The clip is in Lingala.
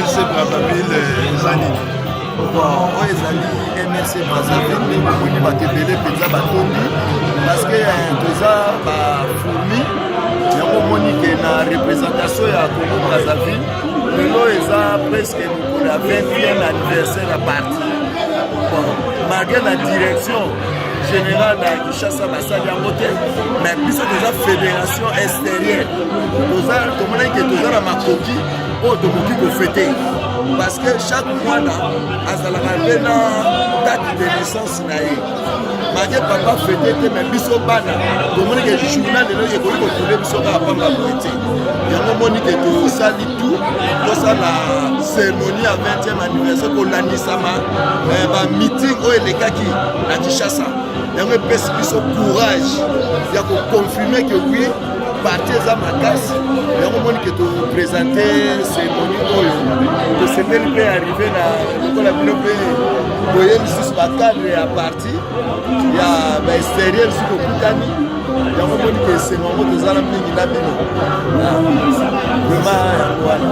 MLC Brazzaville ezali oyo ezali MLC Brazzaville nde bomoni bato ebele mpenza batondi parce que toza bafourmi yango omoni ke na représentation ya Congo Brazzaville lelo eza presque mokolo ya 20e anniversaire ya parti malgré la direction générale na Kinshasa basali yango te mais biso toza fédération extérieure tomonaki ke toza na makoki oyo tokoki kofete parce que chaque mwana azalaka mpe na date de naissance na ye malgré papa fete te mais biso bana tomoni ke journal lelo ekoki kotole biso kaka pamba boye te yango omoni ke tosali tout tosala cérémonie ya 20e anniversaire kolandisama bameeting oyo elekaki na Kinshasa yango epesi biso courage ya koconfirme ke oui parti eza makasi yango omoni ke toprésente cérémonie oyo tosepeli mpe arrive na lokola bino mpe boye lisusu bacadre ya parti ya baextérieur lisusu kokutani yango omoni ke esengo yango tozala mingi na bino vraiment yango wana